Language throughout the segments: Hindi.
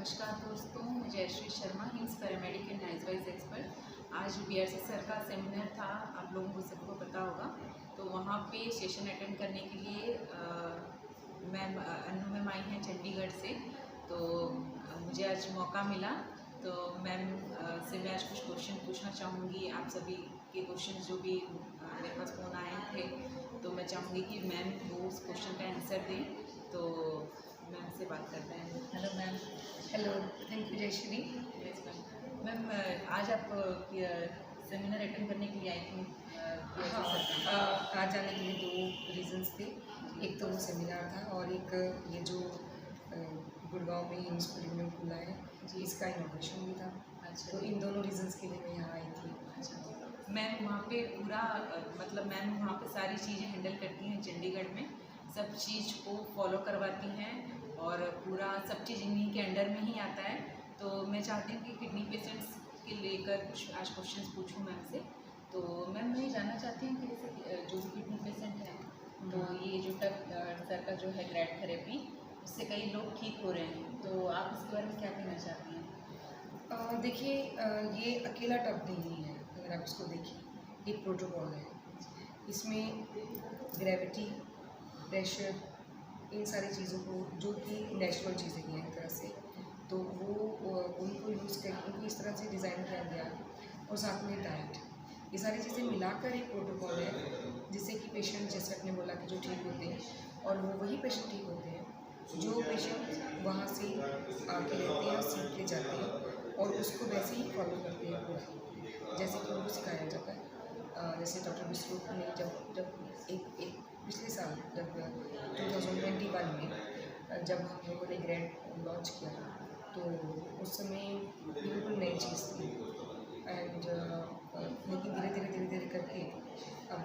नमस्कार दोस्तों, मैं जयश्री शर्मा, हिम्स पैरामेडिक एंड नाइजवाइज एक्सपर्ट। आज बीआरसी सर का सेमिनार था, आप लोगों को सबको पता होगा। तो वहाँ पे सेशन अटेंड करने के लिए मैम अनु मैम आई हैं चंडीगढ़ से। तो मुझे आज मौका मिला, तो मैम से मैं आज कुछ क्वेश्चन पूछना चाहूँगी। आप सभी के क्वेश्चन जो भी मेरे पास फ़ोन आए थे, तो मैं चाहूँगी कि मैम वो उस क्वेश्चन का आंसर दें। तो मैम से बात करते हैं। Hello ma'am. Hello, thank you Jayashree. Yes ma'am. Ma'am आज आप सेमिनार अटेंड करने के लिए आई थी? आज आने के लिए दो रीज़न्स थे। एक तो वो सेमिनार था और एक ये जो गुड़गांव में हिम्स प्रीमियम खुला है जी, इसका इनॉग्रेशन भी था। अच्छा, तो इन दोनों रीज़न्स के लिए मैं यहाँ आई थी। अच्छा मैम, वहाँ पे पूरा मतलब मैम वहाँ पे सारी चीज़ें हैंडल करती हैं चंडीगढ़ में, सब चीज़ को फॉलो करवाती हैं और पूरा सब चीज़ इन्हीं के अंडर में ही आता है। तो मैं चाहती हूँ कि किडनी पेशेंट्स के लेकर कुछ आज क्वेश्चंस पूछूँ मैम से। तो मैम मैं जानना चाहती हूँ कि जैसे जो भी किडनी पेशेंट हैं, तो ये जो सर का जो है ग्रैड थेरेपी, उससे कई लोग ठीक हो रहे हैं, तो आप इसके बारे में क्या कहना चाहती हैं? देखिए, ये अकेला टब नहीं है। अगर आप इसको देखिए, एक प्रोटोकॉल है। इसमें ग्रेविटी, प्रेशर, इन सारी चीज़ों को, जो कि नेचुरल चीज़ें हैं एक तरह से, तो वो उनको यूज़ कर उनको इस तरह से डिज़ाइन किया गया। और साथ में डाइट, ये सारी चीज़ें मिलाकर एक प्रोटोकॉल है, जिससे कि पेशेंट, जैसे आपने बोला कि जो ठीक होते हैं, और वो वही पेशेंट ठीक होते हैं जो पेशेंट वहाँ से आके रहते हैं, सीख के जाते हैं और उसको वैसे ही फॉलो करते हैं पूरा, जैसे कि उनको सिखाया जाता है। जैसे डॉक्टर बिस्रुट ने जब एक पिछले साल, जब 2021 में जब हम लोगों ने ग्रैंड लॉन्च किया, तो उस समय बिल्कुल नई चीज़ थी। एंड लेकिन धीरे धीरे करके अब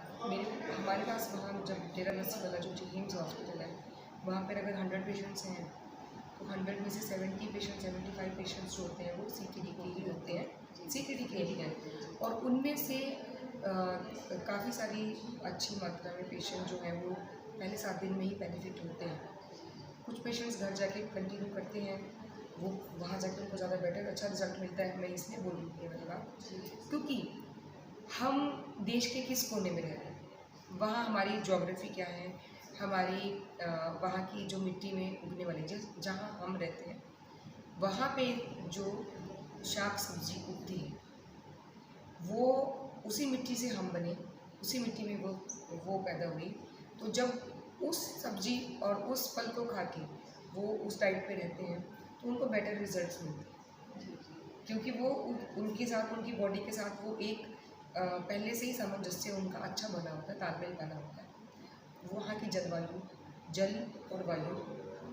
हमारे पास वहाँ, जब डेरा नस्सी वाला जो हिम्स हॉस्पिटल है, वहाँ पर अगर 100 पेशेंट्स हैं, तो 100 में से 75 पेशेंट्स जो होते हैं वो CKD के ही होते हैं, CKD के ही हैं। और उनमें से काफ़ी सारी अच्छी मात्रा में पेशेंट जो हैं वो पहले 7 दिन में ही बेनिफिट होते हैं। कुछ पेशेंट्स घर जाके कंटिन्यू करते हैं, वो वहाँ जाके उनको ज़्यादा बेटर अच्छा रिजल्ट मिलता है। मैं इसलिए बोल रही हूँ ये वाली बात, क्योंकि हम देश के किस कोने में रह रहे हैं, वहाँ हमारी ज्योग्राफी क्या है, हमारी वहाँ की जो मिट्टी में उगने वाली जहाँ हम रहते हैं, वहाँ पे जो शाक सब्जी उगती है, वो उसी मिट्टी से हम बने, उसी मिट्टी में वो पैदा हुई। तो जब उस सब्जी और उस फल को खा के वो उस डाइट पे रहते हैं, तो उनको बेटर रिजल्ट्स मिलते हैं, क्योंकि वो उनके साथ, उनकी बॉडी के साथ वो एक पहले से ही सामंजस्य उनका अच्छा बना होता है, तालमेल बना होता है। वहाँ की जलवायु, जल और वायु,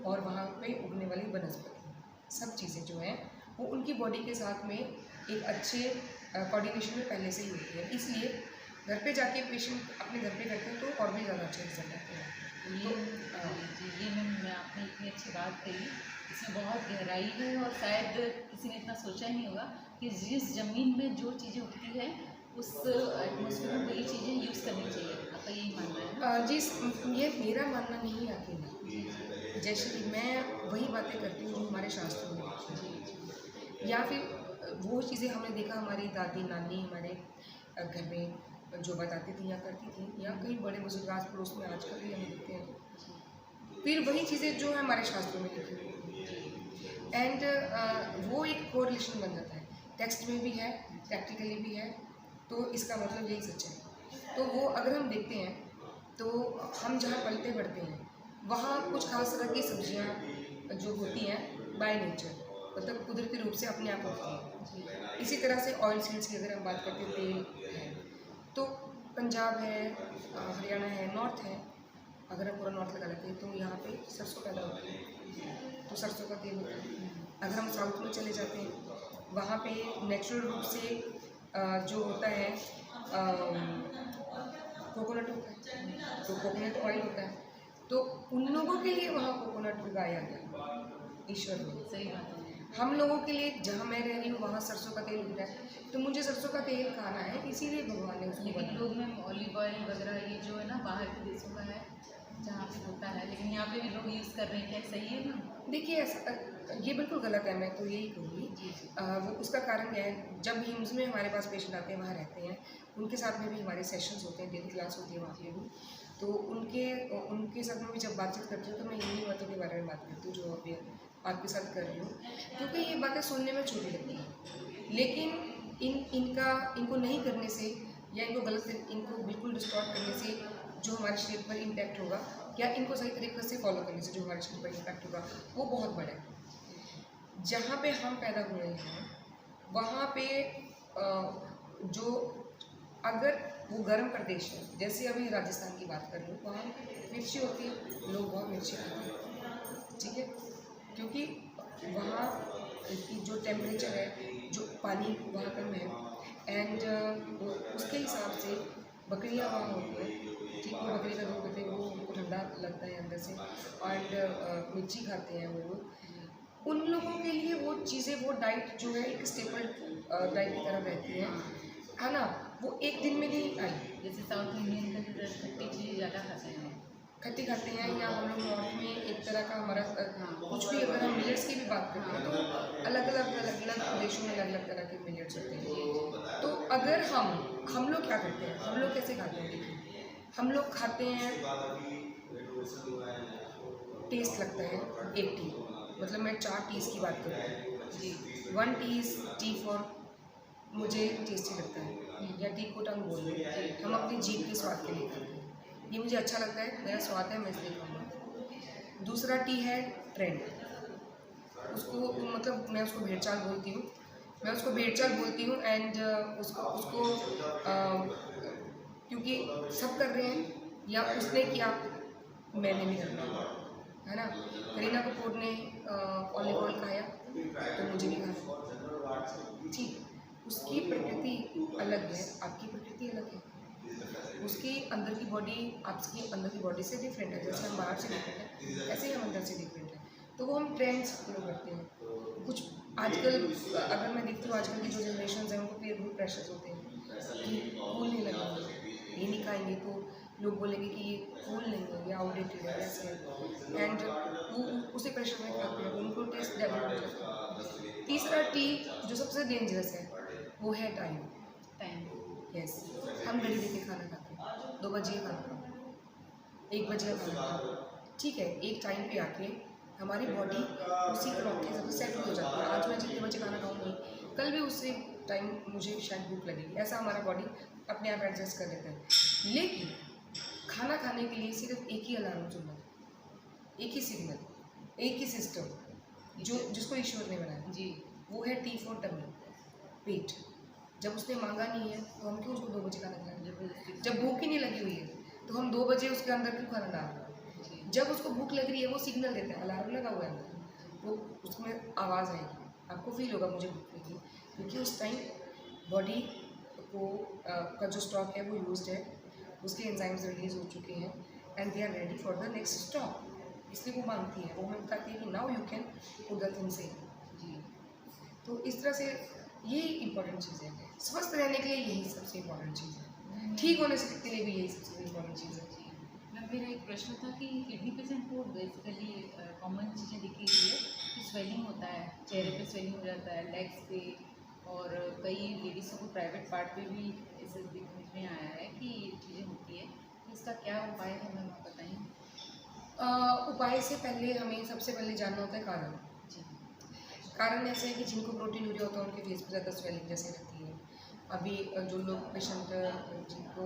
और वहाँ पे उगने वाली वनस्पति, सब चीज़ें जो हैं वो उनकी बॉडी के साथ में एक अच्छे कोऑर्डिनेशन में पहले से ही होती है। इसलिए घर पे जाके पेशेंट अपने घर पे करते हैं तो और भी ज़्यादा अच्छे रिजल्ट आते हैं। ये मैम आपने इतनी अच्छी बात कही, इसमें बहुत गहराई है और शायद किसी ने इतना सोचा ही नहीं होगा कि जिस ज़मीन में जो चीज़ें उगती है उस एटमॉस्फेयर में वही चीज़ें यूज़ करनी चाहिए। आपका यही मानना है? जी, ये मेरा मानना नहीं है अकेला। जैसे कि मैं वही बातें करती हूँ जो हमारे शास्त्रों में लिखी हैं, या फिर वो चीज़ें हमने देखा हमारी दादी नानी हमारे घर में जो बताती थी या करती थी, या कई बड़े बुजुर्ग आस पड़ोस में आजकल भी हमें दिखते हैं। फिर वही चीज़ें जो है हमारे शास्त्रों में लिखी हुई हैं, एंड वो एक कोरिलेशन बन जाता है, टेक्स्ट में भी है, प्रैक्टिकली भी है, तो इसका मतलब यही सच है। तो वो अगर हम देखते हैं, तो हम जहाँ पलते बढ़ते हैं, वहाँ कुछ खास तरह की सब्जियाँ जो होती हैं बाय नेचर, मतलब कुदरती रूप से अपने आप उगती हैं। इसी तरह से ऑयल सीड्स की अगर हम बात करते हैं, तेल है, तो पंजाब है, हरियाणा है, नॉर्थ है, अगर हम पूरा नॉर्थ लगा लेते हैं, तो यहाँ पे सरसों पैदा होती है, तो सरसों का तेल होता है। अगर हम साउथ में चले जाते हैं, वहाँ पे नेचुरल रूप से जो होता है कोकोनट होता है, तो कोकोनट ऑयल होता है। तो उन लोगों के लिए वहाँ कोकोनट उगाया गया ईश्वर ने। सही बात है। हम लोगों के लिए, जहाँ मैं रह रही हूँ, वहाँ सरसों का तेल उग रहा है, तो मुझे सरसों का तेल खाना है, इसीलिए भगवान ने उसको लेकिन बनाया। लोग में ऑलिव ऑयल वगैरह ये जो है ना बाहर के देशों का है, जहाँ पे होता है, लेकिन यहाँ पे भी लोग यूज़ कर रहे हैं, क्या सही है ना? देखिए ऐसा ये बिल्कुल गलत है, मैं तो यही कहूँगी। जी वो उसका कारण क्या है, जब हिम्स में हमारे पास पेशेंट आते हैं, वहाँ रहते हैं, उनके साथ में भी हमारे सेशंस होते हैं, डेली क्लास होती है वहाँ पे भी, तो उनके उनके साथ में भी जब बातचीत करती हूँ तो मैं इन्हीं बातों के बारे में बात करती हूँ जो अभी आपके साथ कर रही हूँ, क्योंकि ये बातें सुनने में छोटी लगती हैं, लेकिन इनको नहीं करने से या इनको बिल्कुल डिस्टॉर्ट करने से जो हमारे शरीर पर इम्पैक्ट होगा, या इनको सही तरीके से फॉलो करने से जो हमारे शरीर पर इम्पैक्ट होगा, वो बहुत बड़ा है। जहाँ पे हम पैदा हुए हैं वहाँ पे जो अगर वो गर्म प्रदेश है, जैसे अभी राजस्थान की बात कर लूँ, वहाँ मिर्ची होती है, लोग वहाँ मिर्ची खाते हैं, ठीक है, क्योंकि वहाँ की जो टेम्परेचर है, जो पानी वहाँ कम है, एंड उसके हिसाब से बकरियाँ वहाँ होती हैं, ठीक, वो बकरी का दूध देते हैं, वो उनको ठंडा लगता है अंदर से, एंड मिर्ची खाते हैं वो लोग। उन लोगों के लिए वो चीज़ें, वो डाइट जो है एक स्टेपल डाइट की तरह रहती है ना, वो एक दिन में नहीं आई। जैसे साउथ इंडियन का जो खट्टी चीज़ ज़्यादा खाते हैं, खट्टी खाते हैं, या हम लोग नॉर्थ में एक तरह का हमारा कुछ भी, अगर हम मिलेट्स की भी बात करते हैं तो अलग अलग प्रदेशों में अलग अलग तरह के मिलेट्स होते हैं। तो अगर हम लोग क्या करते हैं, हम लोग कैसे खाते हैं, देखिए हम लोग खाते हैं, टेस्ट लगता है एक टी, मतलब मैं 4 टीज़ की बात करूँ जी, 1 टी फॉर मुझे टेस्टी लगता है, या टी को टंग बोल रहे हैं, हम अपनी जीभ के स्वाद के लिए खाते हैं, ये मुझे अच्छा लगता है, मेरा स्वाद है, मैं इसलिए खाऊंगा। दूसरा टी है ट्रेंड, उसको मतलब मैं उसको भेड़चाल बोलती हूँ, एंड उसको क्योंकि सब कर रहे हैं, या उसने किया मैंने भी करना है ना। करीना कपूर ने ऑलिव ऑयल खाया तो मुझे भी खाना, ठीक, उसकी प्रकृति अलग है, आपकी प्रकृति अलग है, उसकी अंदर की बॉडी आपकी अंदर की बॉडी से डिफरेंट है, जैसे हम बाहर से डिफरेंट हैं ऐसे ही हम अंदर से डिफरेंट हैं, तो वो हम ट्रेंड्स फॉलो करते हैं। कुछ आजकल अगर मैं देखती हूँ, आजकल की जो जनरेशन है उनको पीयर ग्रुप प्रेशर्स होते हैं कि कूल नहीं लगेंगे, ये नहीं खाएंगे तो लोग बोलेंगे कि ये कूल नहीं है, ये आउटडेटेड है, ऐसे है, एंड वो उसी प्रेशर में खाते हैं, उनको टेस्ट डेवलप हो जाता है। तीसरा टी जो सबसे डेंजरस है वो है टाइम। यस, हम घड़ी देख के खाना खाते हैं, 2 बजे खाना खाते हैं, 1 बजे का खाना खाते हैं, ठीक है, एक टाइम पे आके हमारी बॉडी उसी क्लॉक के हिसाब से सेट हो जाती है। आज मैं जितने बजे खाना खाऊंगी, कल भी उसी टाइम मुझे शायद भूख लगेगी, ऐसा हमारा बॉडी अपने आप एडजस्ट कर लेता है। लेकिन खाना खाने के लिए सिर्फ एक ही अलार्म चुनना, एक ही सिग्नल, एक ही सिस्टम जो जिसको ईश्वर ने बनाया जी, वो है टी फॉर टमी, पेट। जब उसने मांगा नहीं है तो हम क्यों उसको 2 बजे खाना खाएं? जब भूख ही नहीं लगी हुई है तो हम 2 बजे उसके अंदर क्यों खाना डाल रहे हैं? जब उसको भूख लग रही है वो सिग्नल देता है, अलार्म लगा हुआ है अंदर, तो उसमें आवाज़ आएगी, आपको फील होगा मुझे भूख लगी, क्योंकि उस टाइम बॉडी को का जो स्टॉक है वो यूज्ड है, उसके एंजाइम्स रिलीज हो चुके हैं, and they are ready for the next stop, इसलिए वो मांगती है, वो हमें बताती है कि now you can put the things in जी। तो इस तरह से यही इम्पोर्टेंट चीज़ है, स्वस्थ रहने के लिए यही सबसे इम्पोर्टेंट चीज़ है, ठीक होने से के लिए भी यही सबसे इम्पोर्टेंट चीज़ है। मेरा एक प्रश्न था कि किडनी पेशेंट को बेसिकली कॉमन चीज़ें दिखी हुई है कि स्वेलिंग होता है, चेहरे पे स्वेलिंग हो जाता है, लेग्स पे, और कई लेडीज़ों को प्राइवेट पार्ट पे भी ऐसे दिखने में आया है कि ये चीज़ें होती है, तो इसका क्या उपाय है, हमें बताएं। उपाय से पहले हमें सबसे पहले जानना होता है कारण। कारण ऐसे है कि जिनको प्रोटीन यूरिया होता है उनके फेस पर ज़्यादा स्वेलिंग जैसे रहती है। अभी जो लोग पेशेंट जिनको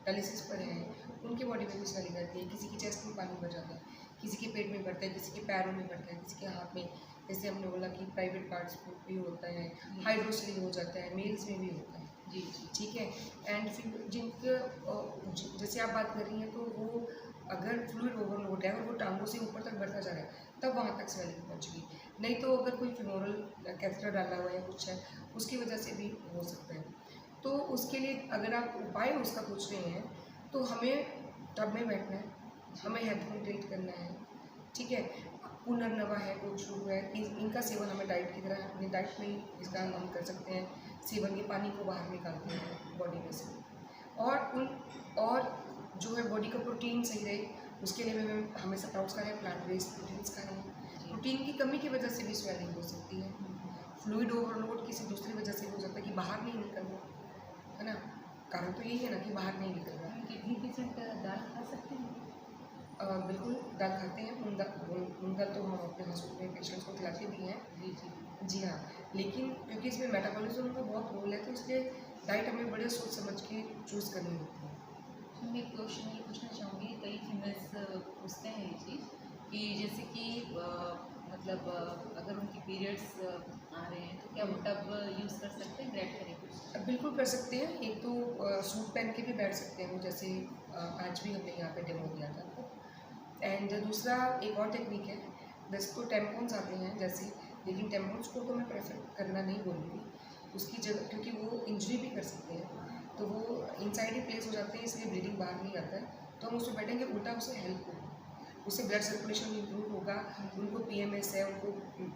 डायलिसिस पर हैं उनकी बॉडी में भी स्वेलिंग रहती है, किसी की चेस्ट में पानी भर जाता है, किसी के पेट में बढ़ता है, किसी के पैरों में बढ़ता है, किसी के हाथ में, जैसे हमने बोला कि प्राइवेट पार्ट्स में भी होता है, हाइड्रोसिल हो जाता है, मेल्स में भी होता है जी, ठीक है। एंड फिर जिनके जैसे आप बात कर रही हैं तो वो अगर फ्लूइड ओवरलोड है और वो टांगों से ऊपर तक बढ़ता जा रहा है तब वहाँ तक स्वेलिंग पहुँच गई, नहीं तो अगर कोई फिमोरल कैथेटर डाला हुआ है कुछ है उसकी वजह से भी हो सकता है। तो उसके लिए अगर आप उपाय उसका पूछ रहे हैं तो हमें टब में बैठना है, हमें हेडफोन ट्रीट करना है, ठीक है, पुनर्नवा है, कोचरू है, इनका सेवन हमें डाइट की तरह अपनी डाइट में ही इसका हम कर सकते हैं, सेवन के पानी को बाहर निकालते हैं बॉडी में से, और जो है बॉडी का प्रोटीन सही रहे, उसके लिए हमें हमेशा स्प्राउट्स खाने हैं, प्लांट बेस्ड प्रोटीन्स खाने हैं। प्रोटीन की कमी की वजह से भी स्वेलिंग हो सकती है। फ्लूइड ओवरलोड किसी दूसरी वजह से भी हो सकता है कि बाहर नहीं निकल रहा है ना, कारण तो यही है ना कि बाहर नहीं निकल रहा। किडनी पेशेंट दाल खा सकते हैं? बिल्कुल दाल खाते हैं। मूंग दाल तो हम अपने हॉस्पिटल में पेशेंट्स को खिलाते भी हैं। जी जी। जी हाँ, लेकिन क्योंकि इसमें मेटाबॉलिज्म का बहुत रोल है, तो इसलिए डाइट हमें बड़े सोच समझ के चूज़ करनी होती है। मैं एक क्वेश्चन ये पूछना चाहूँगी, कई फीमेल्स पूछते हैं ये चीज़ कि जैसे कि मतलब अगर उनकी पीरियड्स आ रहे हैं तो क्या वो टब यूज़ कर सकते हैं ग्रेड थेरेपी? बिल्कुल कर सकते हैं। एक तो सूट पहन के भी बैठ सकते हैं वो, जैसे आज भी हमने यहाँ पे डेमो दिया था आपको। एंड दूसरा एक और टेक्निक है, वैसे तो टेम्पोन्स आते हैं जैसे, लेकिन टेम्पोन्स को तो मैं प्रेफर करना नहीं बोलूँगी उसकी जगह, क्योंकि वो इंजरी भी कर सकते हैं, तो वो इनसाइड ही प्लेस हो जाते हैं, इसलिए ब्लीडिंग बाहर नहीं आता है। तो हम उसमें बैठेंगे, उल्टा उसे हेल्प होगा, उससे ब्लड सर्कुलेशन इंप्रूव होगा। उनको पीएमएस है, उनको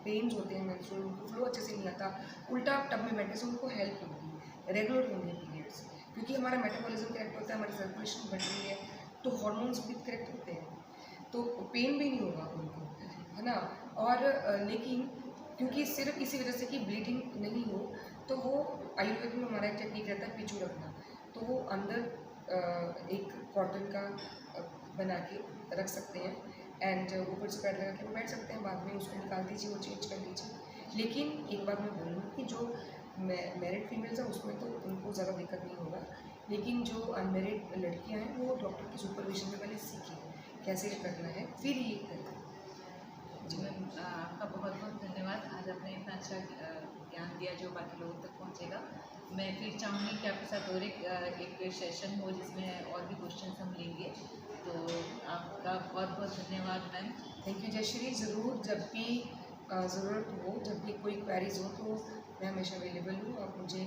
पेन्स होते हैं मेंस्ट्रुअल, उनको फ्लो अच्छे से नहीं आता, उल्टा आप टब में बैठने से उनको हेल्प होगी, रेगुलर होंगे पीरियड्स, क्योंकि हमारा मेटाबॉलिज्म करेक्ट होता है, हमारी सर्कुलेशन बढ़ रही है, तो हॉर्मोन्स भी करेक्ट होते हैं, तो पेन भी नहीं होगा उनको, है ना। और लेकिन क्योंकि सिर्फ इसी वजह से कि ब्लीडिंग नहीं हो, तो वो आयुर्वेद में हमारा एक टेक्निक रहता है पिचू रखना, तो वो अंदर एक कॉटन का बना के रख सकते हैं, एंड ऊपर से पैड लगा के वो बैठ सकते हैं, बाद में उसको निकाल दीजिए, वो चेंज कर लीजिए। लेकिन एक बात मैं बोलूँगी कि जो मैरिड फीमेल्स हैं उसमें तो उनको ज़्यादा दिक्कत नहीं होगा, लेकिन जो अनमेरिड लड़कियां हैं वो डॉक्टर की सुपरविजन में पहले सीखें कैसे करना है, फिर ये करें। जी मैम, आपका बहुत बहुत धन्यवाद। आज आपने इतना अच्छा ज्ञान दिया जो बाकी लोगों तक पहुंचेगा। मैं फिर चाहूँगी कि आपके साथ और एक सेशन हो जिसमें और भी क्वेश्चंस हम लेंगे। तो आपका बहुत बहुत धन्यवाद मैम। Thank you Jayashree. ज़रूर जब भी ज़रूरत हो, जब भी कोई क्वेरीज हो, तो मैं हमेशा अवेलेबल हूँ, आप मुझे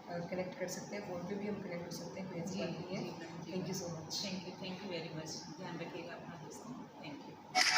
कनेक्ट कर सकते हैं, फ़ोन पे भी हम कनेक्ट हो सकते हैं, कोई ऐसी बात नहीं है। Thank you so much. Thank you very much. ध्यान रखिएगा अपना दोस्तों। Thank you.